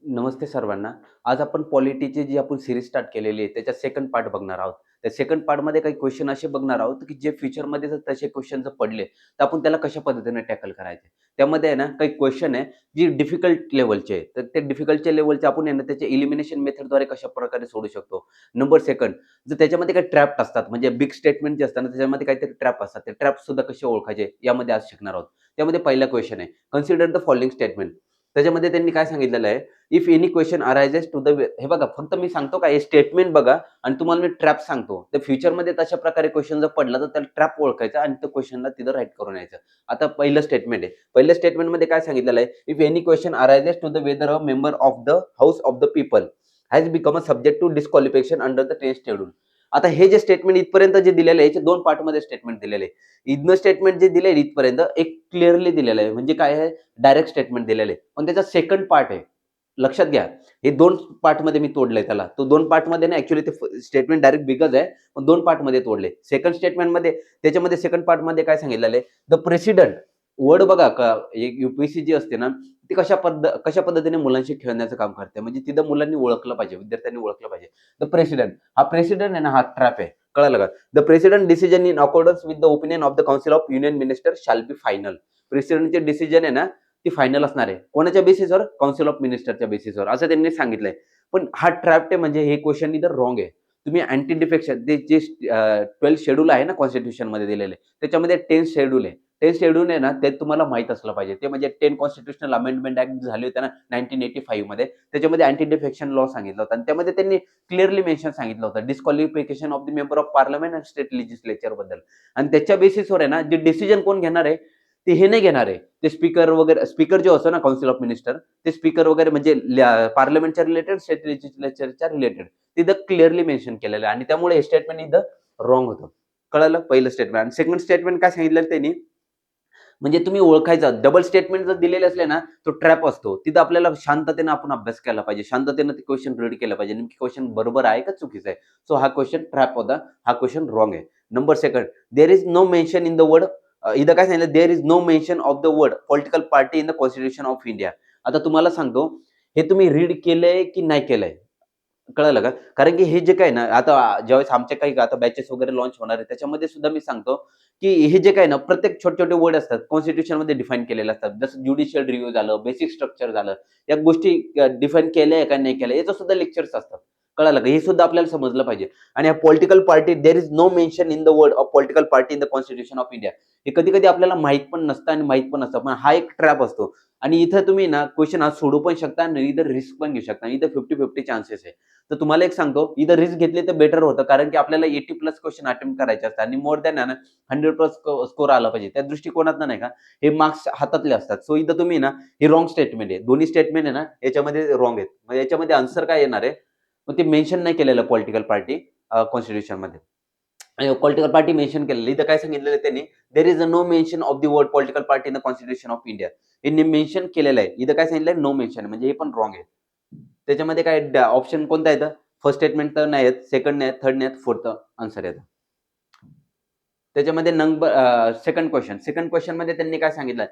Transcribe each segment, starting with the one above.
नमस्ते सर्वांना. आज आपण पॉलिटीची जी आपण सीरीज स्टार्ट केलेली आहे, त्याचा सेकंड पार्ट बघणार आहोत. त्या सेकंड पार्टमध्ये काही क्वेश्चन असे बघणार आहोत, की जे फ्युचरमध्ये जर तसे क्वेश्चन जर पडले, तर आपण त्याला कशा पद्धतीने टॅकल करायचे. त्यामध्ये आहे ना, काही क्वेश्चन आहे, जी डिफिकल्ट लेव्हलचे आहे. तर ते डिफिकल्टच्या लेव्हलचे आपण आहे ना, त्याचे एलिमिनेशन मेथडद्वारे कशाप्रकारे सोडवू शकतो. नंबर सेकंड, जर त्याच्यामध्ये काही ट्रॅप असतात, म्हणजे बिग स्टेटमेंट जे असतात ना, त्याच्यामध्ये काहीतरी ट्रॅप असतात. ते ट्रॅपसुद्धा कसे ओळखायचे, यामध्ये आज शिकणार आहोत. त्यामध्ये पहिला क्वेश्चन आहे, कन्सिडर द फॉलोइंग स्टेटमेंट. त्याच्यामध्ये त्यांनी काय सांगितलेलं आहे, if any question arises to the way हे बघा फक्त मी सांगतो का हे स्टेटमेंट बघा आणि तुम्हाला मी ट्रॅप सांगतो. तर फ्युचरमध्ये तशा प्रकारे क्वेशन जर पडला तर त्याला ट्रॅप ओळखायचा आणि त्या क्वेशनला तिथं राईट करून यायचं. आता पहिलं स्टेटमेंट आहे. पहिल्या स्टेटमेंटमध्ये काय सांगितलेलं आहे, if any question arises to the whether a member of the house of the people has become a subject to disqualification under the 10th schedule. आता हे जे स्टेटमेंट इथपर्यंत जे दिलेलं आहे, याचे 2 पार्टमध्ये स्टेटमेंट दिलेले आहे. इथनं स्टेटमेंट जे दिले इथपर्यंत एक क्लिअरली दिलेलं आहे. म्हणजे काय आहे, डायरेक्ट स्टेटमेंट दिलेलं आहे. पण त्याचा सेकंड पार्ट आहे. लक्षात घ्या. हे 2 पार्टमध्ये मी तोडलंय त्याला. तो 2 पार्टमध्ये ना ॲक्चुअली ते स्टेटमेंट डायरेक्ट बिगच आहे. पण 2 पार्टमध्ये तोडले. सेकंड स्टेटमेंटमध्ये त्याच्यामध्ये सेकंड पार्टमध्ये काय सांगितलेलं आहे, द प्रेसिडेंट वर्ड बघा का एक यू-पी-एस-सी जी असते ना, ती कशा पद्धतीने मुलांशी खेळण्याचं काम करते. म्हणजे तिथं मुलांनी ओळखलं पाहिजे, विद्यार्थ्यांनी ओळखलं पाहिजे. द प्रेसिडेंट हा प्रेसिडेंट आहे ना, हा ट्रॅप आहे. कळालं का? The president decision in accordance with the opinion of the council of union minister shall be final. प्रेसिडेंटचे डिसिजन आहे ना, ती फायनल असणार आहे. कोणाच्या बेसिसवर? काउन्सिल ऑफ मिनिस्टरच्या बेसिसवर असं त्यांनी सांगितलंय. पण हा ट्रॅप्ट आहे म्हणजे हे क्वेश्चन इथं रॉंग आहे. तुम्ही अँटी डिफेक्शन ते जे 12th शेड्यूल आहे ना कॉन्स्टिट्यूशनमध्ये दिलेले, त्याच्यामध्ये 10th शेड्यूल आहे. 10th शेड्यूल आहे ना, ते तुम्हाला माहीत असलं पाहिजे. ते म्हणजे 10 कॉन्स्टिट्यूशनल अमेंडमेंट ॲक्ट झाले होते ना 1985 मध्ये. त्याच्यामध्ये अँटी डिफेक्शन लॉ सांगितला होता आणि त्यामध्ये त्यांनी क्लिअरली मेन्शन सांगितलं होतं disqualification of the member of parliament and state legislature बद्दल. आणि त्याच्या बेसिसवर आहे ना, जे डिसिजन कोण घेणार आहे, ते हे नाही घेणार आहे. ते स्पीकर वगैरे स्पीकर जो असतो ना काउन्सिल ऑफ मिनिस्टर, ते स्पीकर वगैरे म्हणजे पार्लमेंटच्या रिलेटेड, स्टेट लेजिस्लेचरच्या रिलेटेड तिथं क्लिअरली मेन्शन केलेलं आहे आणि त्यामुळे हे स्टेटमेंट इथं रॉंग होतं. कळालं? पहिलं स्टेटमेंट आणि सेकंड स्टेटमेंट काय सांगितलं त्यांनी, म्हणजे तुम्ही ओळखायचा डबल स्टेटमेंट जर दिलेले असले ना, तो ट्रॅप असतो. तिथं आपल्याला शांततेने आपण अभ्यास केला पाहिजे. शांततेने ते क्वेशन रीड केलं पाहिजे. नेमकी क्वेशन बरोबर आहे का चुकीचं आहे? सो हा क्वेशन ट्रॅप होता. हा क्वेशन रॉंग आहे. Number second, there is no mention in the word इथं काय सांगितलं, there is no mention of the word political party in the constitution of India. आता तुम्हाला सांगतो, हे तुम्ही रीड केलंय की नाही केलंय? कळालं का? कारण की हे जे काही ना, आता ज्यावेळेस आमच्या काही आता बॅचेस वगैरे लॉन्च होणार आहे, त्याच्यामध्ये सुद्धा मी सांगतो, की हे जे काही ना, प्रत्येक छोटे-छोटे वर्ड असतात, कॉन्स्टिट्यूशनमध्ये डिफाईन केलेले असतात. जसं ज्युडिशियल रिव्ह्यू झालं, बेसिक स्ट्रक्चर झालं. या गोष्टी डिफाईन केल्या आहे का नाही केल्या, याचं सुद्धा लेक्चर्स असतात. कळालं का? हे सुद्धा आपल्याला समजलं पाहिजे. आणि या political party there is no mention in the word of political party in the constitution of India. हे कधी-कधी आपल्याला माहीत पण नसतं आणि माहीत पण असतं. पण हा एक ट्रॅप असतो. आणि इथं तुम्ही ना क्वेशन हा सोडवू पण शकता आणि इथं रिस्क पण घेऊ शकता. इथं 50-50 चान्सेस आहे. तर तुम्हाला एक सांगतो, इथं रिस्क घेतली तर बेटर होतं. कारण की आपल्याला 80 प्लस क्वेशन अटेम्प्ट करायचे असतात आणि मोर दॅन 100 प्लस स्कोर आला पाहिजे. त्या दृष्टिकोनातनं नाही का, हे मार्क्स हातातले असतात. सो इथं तुम्ही ना, हे रॉंग स्टेटमेंट आहे. दोन्ही स्टेटमेंट आहे ना, याच्यामध्ये रॉंग आहेत. मग याच्यामध्ये आन्सर काय येणार आहे? मग ते मेन्शन नाही केलेलं पॉलिटिकल पार्टी कॉन्स्टिट्यूशनमध्ये. पॉलिटिकल पार्टी मेन्शन केलेली. इथं काय सांगितलेलं आहे त्यांनी, there is a no mention of the word political party in the constitution of India. हे मेन्शन केलेलं आहे. इथं काय सांगितलंय, नो मेन्शन म्हणजे हे पण रॉंग आहे. त्याच्यामध्ये काय ऑप्शन कोणता येतं? फर्स्ट स्टेटमेंट तर नाही आहेत, सेकंड नाही आहेत, थर्ड नाही आहेत, फोर्थ आन्सर येतं. त्याच्यामध्ये सेकंड क्वेशन. सेकंड क्वेशनमध्ये त्यांनी काय सांगितलेलं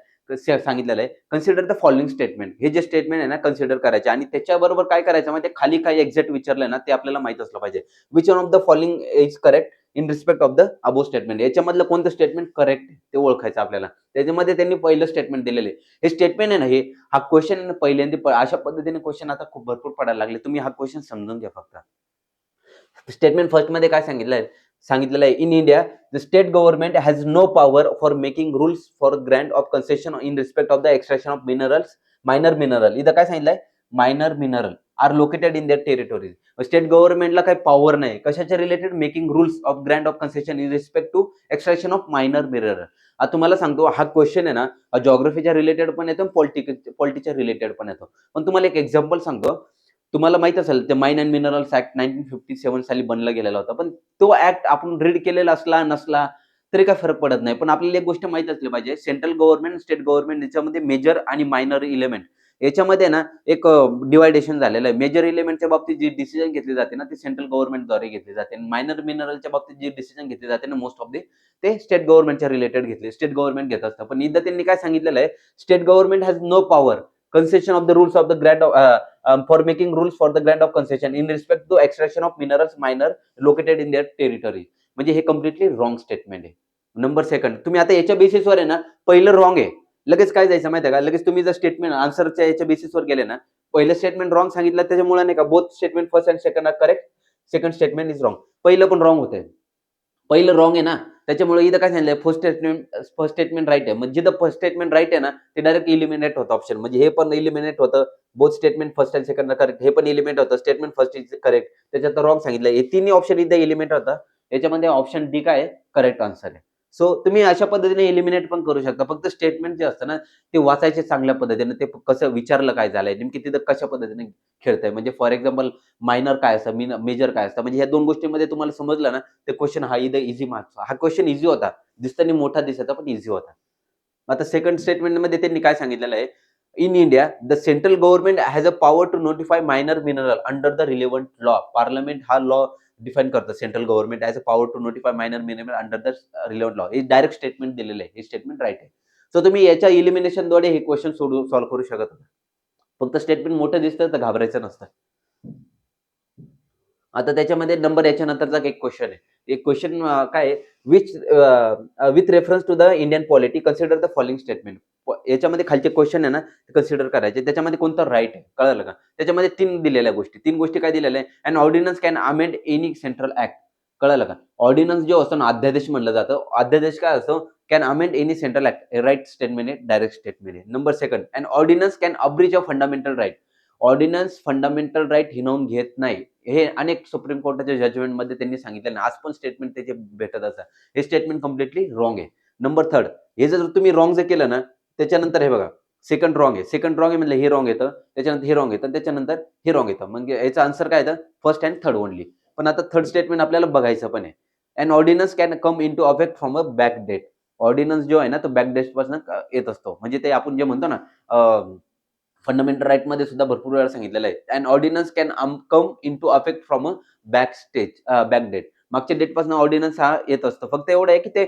आहे, कन्सिडर द फॉलोइंग स्टेटमेंट. हे जे स्टेटमेंट आहे ना, कन्सिडर करायचे आणि त्याच्याबरोबर काय करायचं माहिती आहे, खाली काय एक्झॅक्ट विचारलंय ना, ते आपल्याला माहीत असलं पाहिजे. Which one of the following is correct in respect of the above statement. याच्यामधलं कोणतं स्टेटमेंट करेक्ट आहे ते ओळखायचं आपल्याला. त्याच्यामध्ये त्यांनी पहिलं स्टेटमेंट दिलेलं आहे. हे स्टेटमेंट आहे ना, हा क्वेशन पहिल्यांदा अशा पद्धतीने क्वेशन आता खूप भरपूर पडायला लागले. तुम्ही हा क्वेशन समजून घ्या फक्त. स्टेटमेंट फर्स्टमध्ये काय सांगितलेलं आहे, in India the state government has no power for making rules for grant of concession in respect of the extraction of minerals, minor mineral. इथं काय सांगितलंय, minor mineral are located in their territories. State गव्हर्नमेंटला काही power नाही कशाच्या related, making rules of grant of concession in respect to extraction of minor mineral. आता तुम्हाला सांगतो, हा क्वेश्चन आहे ना, जिओग्राफीच्या रिलेटेड पण येतो, पॉलिटिच्या रिलेटेड पण येतो. पण तुम्हाला एक एक्झाम्पल सांगतो. तुम्हाला माहित असेल ते माइन अँड मिनरल्स ऍक्ट 1957 साली बनला गेलेला होता. पण तो ऍक्ट आपण रीड केलेला असला नसला तरी काही फरक पडत नाही. पण आपल्याला एक गोष्ट माहीत असली पाहिजे, सेंट्रल गव्हर्नमेंट, स्टेट गव्हर्नमेंट याच्यामध्ये मेजर आणि मायनर एलिमेंट याच्यामध्ये ना एक डिव्हायडेशन झालेलं आहे. मेजर एलिमेंटच्या बाबतीत जी डिसिजन घेतली जाते ना, ती सेंट्रल गव्हर्नमेंटद्वारे घेतली जाते. मायनर मिनरलच्या बाबतीत जी डिसिजन घेतली जाते ना, मोस्ट ऑफ ते स्टेट गव्हर्नमेंटच्या रिलेटेड घेतली. स्टेट गव्हर्नमेंट घेत असतं. पण इथं त्यांनी काय सांगितलेलं आहे, state government has no power concession of the rules of the for making rules for the grant of concession in respect to extraction of minerals minor located in their territory. म्हणजे हे कम्प्लिटली रॉंग स्टेटमेंट आहे. Number second, तुम्ही आता याच्या बेसिसवर आहे ना, पहिलं रॉंग आहे. लगेच काय जायचं माहिती आहे का? लगेच तुम्ही जर स्टेटमेंट आन्सरच्या याच्या बेसिसवर गेले ना, पहिलं स्टेटमेंट रॉंग सांगितलं त्याच्यामुळे नाही का both statement first and second are correct. Second statement is wrong. पहिलं पण रॉंग होतंय. पहिलं रॉंग आहे ना, त्याच्यामुळे इथं काय सांगितलंय फर्स्ट स्टेटमेंट राइट आहे. म्हणजे जिथं फर्स्ट स्टेटमेंट राइट आहे ना, ते डायरेक्ट इलिमिनेट होतं ऑप्शन. म्हणजे हे पण इलिमिनेट होतं. Both statement first and second correct. हे पण इलिमिनेट होतं. Statement first is correct. त्याच्यात रॉंग सांगितलंय. हे तिन्ही ऑप्शन इथं इलिमिनेट होतात. याच्यामध्ये ऑप्शन डी काय आहे? करेक्ट आन्सर आहे. सो तुम्ही अशा पद्धतीने एलिमिनेट पण करू शकता. फक्त स्टेटमेंट जे असतं ना, ते वाचायचे चांगल्या पद्धतीने. ते कसं विचारलं काय झालंय, नेमकी तिथं कशा पद्धतीने खेळतंय. म्हणजे फॉर एक्झाम्पल मायनर काय असतं, मेजर काय असतं. म्हणजे ह्या 2 गोष्टींमध्ये तुम्हाला समजलं ना, ते क्वेश्चन हा इथं ईझी मार्क्स. हा क्वेश्चन ईझी होता. दिसताना मोठा दिसायचा पण ईझी होता. आता सेकंड स्टेटमेंटमध्ये त्यांनी काय सांगितलेलं आहे, in India the central government has a power to notify minor mineral under the relevant law. Parliament हा लॉ डिफाईन करतं. Central government has a power to notify minor mineral under the relevant law. हे direct statement दिलेलं आहे. हे statement right आहे. So तुम्ही याच्या इलिमिनेशनद्वारे हे क्वेश्चन सॉल्व्ह करू शकत नाही. फक्त स्टेटमेंट मोठं दिसतं तर घाबरायचं नसतं. आता त्याच्यामध्ये नंबर याच्यानंतरचा एक क्वेश्चन आहे. एक क्वेश्चन काय आहे, with reference to the Indian polity consider the following statement. याच्यामध्ये खालचे क्वेश्चन आहे ना, कन्सिडर करायचे. त्याच्यामध्ये कोणतं राइट आहे, कळालं का? त्याच्यामध्ये 3 दिलेल्या गोष्टी. 3 गोष्टी काय दिलेल्या आहे? An ordinance can amend any central act. कळालं का? ऑर्डिनन्स जो असतो ना, अध्यादेश म्हणलं जातं. अध्यादेश काय असतो? Can amend any central act. Right statement आहे, डायरेक्ट स्टेटमेंट आहे. Number second, an ordinance can abridge a fundamental right. Ordinance fundamental right हिरावून घेत नाही. हे अनेक सुप्रीम कोर्टाच्या जजमेंटमध्ये त्यांनी सांगितलं आणि आज पण स्टेटमेंट त्याचे भेटत असतात. हे स्टेटमेंट कंप्लीटली रॉंग आहे. नंबर थर्ड, हे जर तुम्ही रॉंग जर केलं ना, त्याच्यानंतर हे बघा, सेकंड रॉंग आहे. सेकंड रॉंग आहे म्हणलं हे रॉंग येतं. त्याच्यानंतर हे रॉंग येतं. त्याच्यानंतर हे रॉंग येतं. म्हणजे याचा आन्सर काय येतं? First and third only. पण आता थर्ड स्टेटमेंट आपल्याला बघायचं पण आहे. An ordinance can come into effect from a back date. Ordinance जो आहे ना, तो बॅक डेटपासून येत असतो. म्हणजे ते आपण जे म्हणतो ना, फंडामेंटल राइटमध्ये सुद्धा भरपूर वेळा सांगितलेलं आहे. An ordinance can come into effect from a back date. मागच्या डेटपासून ऑर्डिनन्स हा येत असतो. फक्त एवढं आहे की ते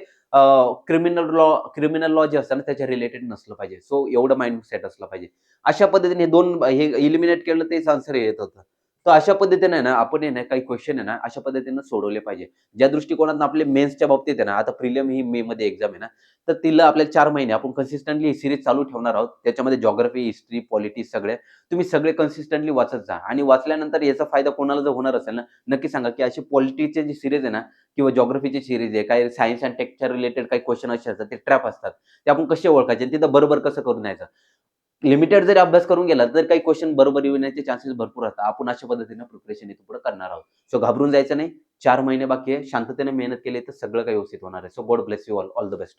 क्रिमिनल लॉ जे असतं ना, त्याच्या रिलेटेड नसलं पाहिजे. सो एवढं माइंडसेट असलं पाहिजे. अशा पद्धतीने 2 हे इलिमिनेट केलं तेच आन्सर येत होतं. तर अशा पद्धतीने आहे ना, आपण आहे ना, काही क्वेश्चन आहे ना, अशा पद्धतीने सोडवले पाहिजे. ज्या दृष्टिकोनातून आपले मेन्सच्या बाबतीत आहे ना, आता प्रिलिम ही मेमध्ये एक्झाम आहे ना, तर तिला आपल्याला 4 महिने आपण कन्सिस्टंटली ही सीरीज चालू ठेवणार आहोत. त्याच्यामध्ये जिओग्राफी, हिस्ट्री, पॉलिटी सगळे. तुम्ही सगळे कन्सिस्टंटली वाचत जा आणि वाचल्यानंतर याचा फायदा कोणाला जर होणार असेल ना, नक्की सांगा, की अशी पॉलिटीची जी सीरीज आहे ना किंवा जिओग्राफीची सीरीज आहे, काही सायन्स एंड टेकच्या रिलेटेड काही क्वेश्चन असे असतात, ते ट्रॅप असतात. ते आपण कसे ओळखायचे आणि तिथं बरोबर कसं करून यायचं. लिमिटेड जरी अभ्यास करून गेला, तर काही क्वेश्चन बरोबर येण्याचे चान्सेस भरपूर असतात. आपण अशा पद्धतीने प्रिपरेशन इथून पुढे करणार आहोत. सो घाबरून जायचं नाही. 4 महिने बाकी आहे. शांततेने मेहनत केली तर सगळं काही व्यवस्थित होणार आहे. So God bless you all. All the best.